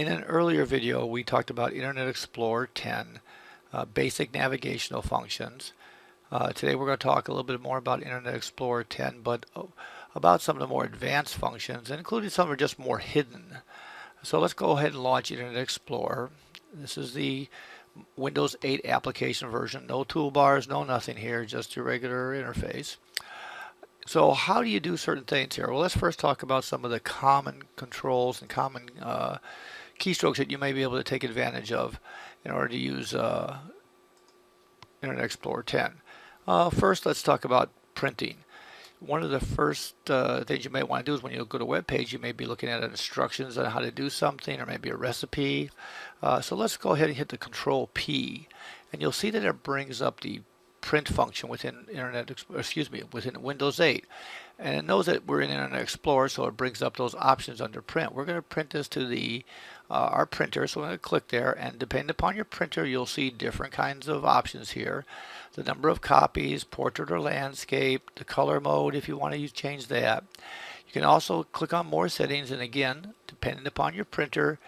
In an earlier video, we talked about Internet Explorer 10, basic navigational functions. Today we're going to talk a little bit more about Internet Explorer 10, but about some of the more advanced functions, including some are just more hidden. So let's go ahead and launch Internet Explorer. This is the Windows 8 application version. No toolbars, no nothing here, just your regular interface. So how do you do certain things here? Well, let's first talk about some of the common controls and common keystrokes that you may be able to take advantage of in order to use Internet Explorer 10. First, let's talk about printing. One of the first things you may want to do is when you go to a web page, you may be looking at instructions on how to do something or maybe a recipe. So let's go ahead and hit the Control P, and you'll see that it brings up the print function within within Windows 8. And it knows that we're in Internet Explorer, so it brings up those options under print. We're going to print this to the our printer, so I'm going to click there, and depending upon your printer, you'll see different kinds of options here. The number of copies, portrait or landscape, the color mode if you want to change that. You can also click on more settings, and again, depending upon your printer,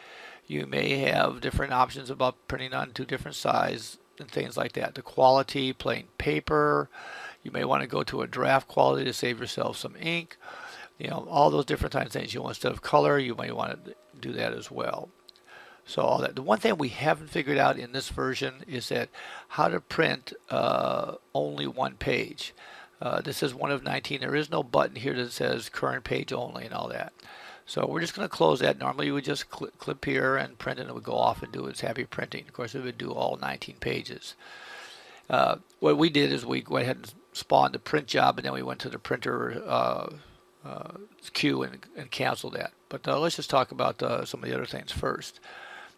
you may have different options about printing on two different sizes and things like that. The quality, plain paper, you may want to go to a draft quality to save yourself some ink. You know, all those different kinds of things. You want instead of color, you may want to do that as well. So all that. The one thing we haven't figured out in this version is that how to print only one page. This is one of 19. There is no button here that says current page only and all that. So we're just going to close that. Normally you would just clip here and print, and it would go off and do its happy printing. Of course, it would do all 19 pages. What we did is we went ahead and spawned the print job, and then we went to the printer queue and canceled that. But let's just talk about some of the other things first.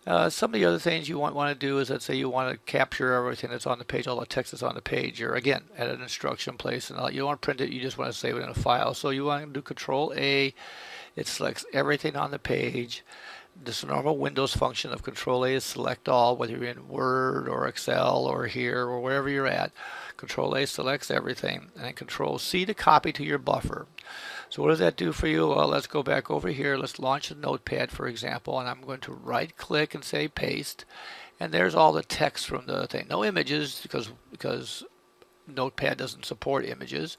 Some of the other things you want to do is, let's say you want to capture everything that's on the page, all the text that's on the page, or again, at an instruction place, and you don't want to print it, you just want to save it in a file. So you want to do Control A, it selects everything on the page. This normal Windows function of Control A is select all, whether you're in Word or Excel or here or wherever you're at. Control A selects everything, and then Control C to copy to your buffer. So what does that do for you? Well, let's go back over here. Let's launch a notepad, for example, and I'm going to right click and say paste. And there's all the text from the thing. No images because Notepad doesn't support images,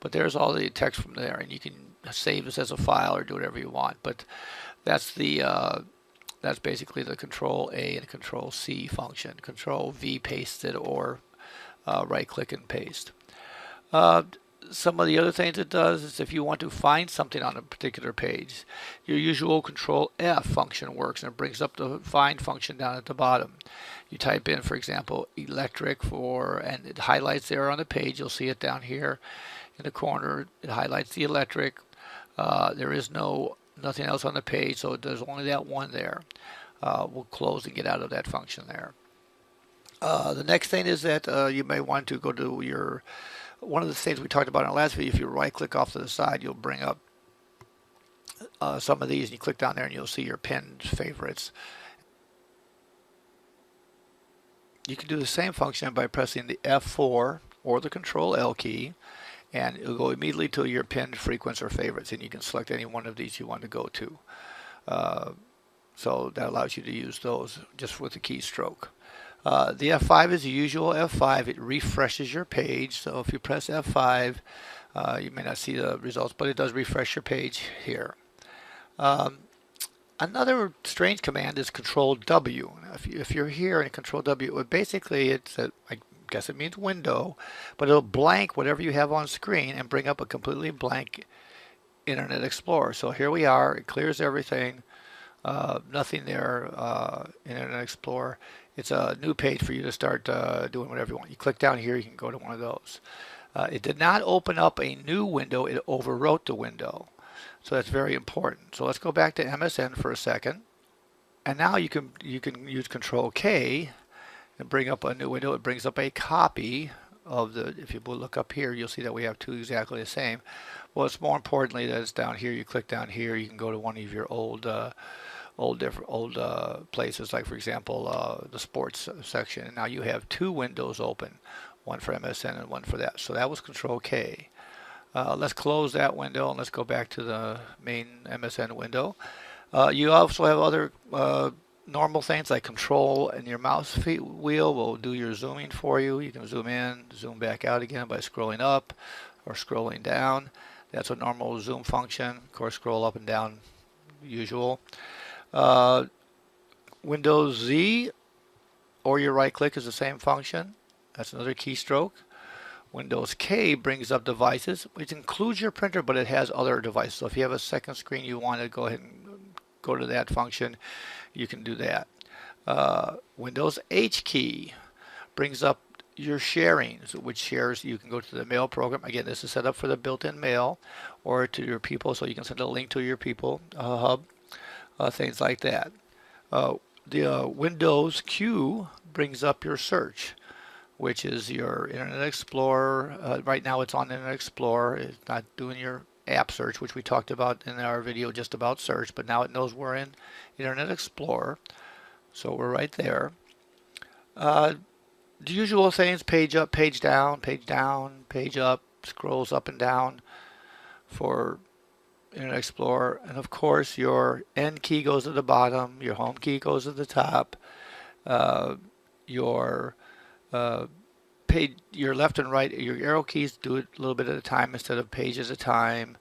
but there's all the text from there, and you can save this as a file or do whatever you want. But that's the that's basically the Control A and Control C function. Control V paste it, or right click and paste. Some of the other things it does is if you want to find something on a particular page, your usual Control F function works, and it brings up the find function down at the bottom. You type in, for example, electric and it highlights there on the page. You'll see it down here in the corner. It highlights the electric. There is nothing else on the page, so there's only that one there. We'll close and get out of that function there. The next thing is that you may want to go to your one of the things we talked about in the last video. If you right click off to the side, you'll bring up some of these, and you click down there and you'll see your pinned favorites. You can do the same function by pressing the F4 or the Control L key, and it'll go immediately to your pinned frequents or favorites, and you can select any one of these you want to go to. So that allows you to use those just with the keystroke. The F5 is the usual F5. It refreshes your page. So if you press F5, you may not see the results, but it does refresh your page here. Another strange command is Control W. If you're here in Control W, basically I guess it means window, but it'll blank whatever you have on screen and bring up a completely blank Internet Explorer. So here we are. It clears everything. Nothing there in Internet Explorer. It's a new page for you to start doing whatever you want. You click down here, you can go to one of those. It did not open up a new window, it overwrote the window. So that's very important. So let's go back to MSN for a second. And now you can use Control K and bring up a new window. It brings up a copy of the, if you look up here, you'll see that we have two exactly the same. Well, it's more importantly that it's down here. You click down here, you can go to one of your old places, like for example the sports section, and now you have two windows open, one for MSN and one for that. So that was Control K. Let's close that window and let's go back to the main MSN window. You also have other normal things like control, and your mouse wheel will do your zooming for you. You can zoom in, zoom back out again by scrolling up or scrolling down. That's a normal zoom function. Of course, scroll up and down, usual. Uh, Windows Z or your right click is the same function. That's another keystroke. Windows K brings up devices, which includes your printer, but it has other devices. So if you have a second screen, you want to go ahead and go to that function, you can do that. Windows H key brings up your sharings, which shares you can go to the mail program. Again, this is set up for the built-in mail or to your people, so you can send a link to your people hub, things like that. The Windows Q brings up your search, which is your Internet Explorer. Right now it's on Internet Explorer. It's not doing your app search, which we talked about in our video just about search, but now it knows we're in Internet Explorer. So we're right there. The usual things, page up, page down, page down, page up, scrolls up and down for Internet Explorer. And of course your N key goes to the bottom, your home key goes to the top, your page, your left and right, your arrow keys do it a little bit at a time instead of page at a time.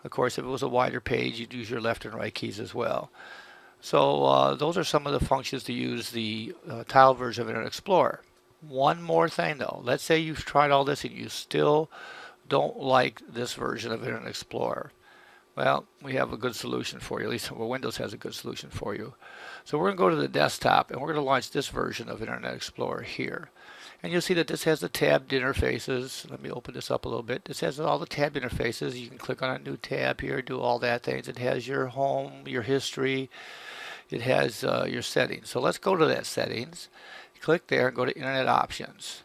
Of course, if it was a wider page, you'd use your left and right keys as well. So those are some of the functions to use the tile version of Internet Explorer. One more thing though, let's say you've tried all this and you still don't like this version of Internet Explorer. Well, we have a good solution for you, at least Windows has a good solution for you. So we're going to go to the desktop and we're going to launch this version of Internet Explorer here. And you'll see that this has the tabbed interfaces. Let me open this up a little bit. This has all the tabbed interfaces. You can click on a new tab here, do all that things. It has your home, your history. It has your settings. So let's go to that settings. Click there and go to Internet Options.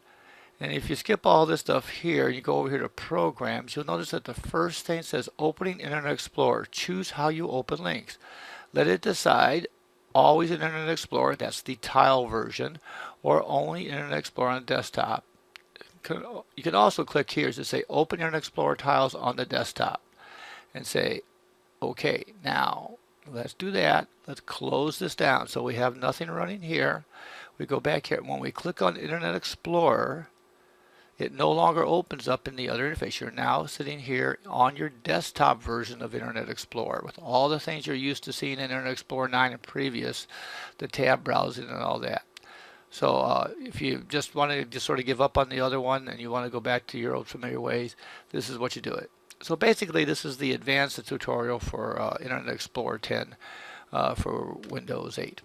And if you skip all this stuff here, you go over here to Programs, you'll notice that the first thing says Opening Internet Explorer. Choose how you open links. Let it decide always Internet Explorer, that's the tile version, or only Internet Explorer on the desktop. You can also click here to say Open Internet Explorer tiles on the desktop and say OK. Now let's do that. Let's close this down so we have nothing running here. We go back here. When we click on Internet Explorer, it no longer opens up in the other interface. You're now sitting here on your desktop version of Internet Explorer with all the things you're used to seeing in Internet Explorer 9 and previous, the tab browsing and all that. So if you just want to just sort of give up on the other one and you want to go back to your old familiar ways, this is what you do it. So basically this is the advanced tutorial for Internet Explorer 10 for Windows 8.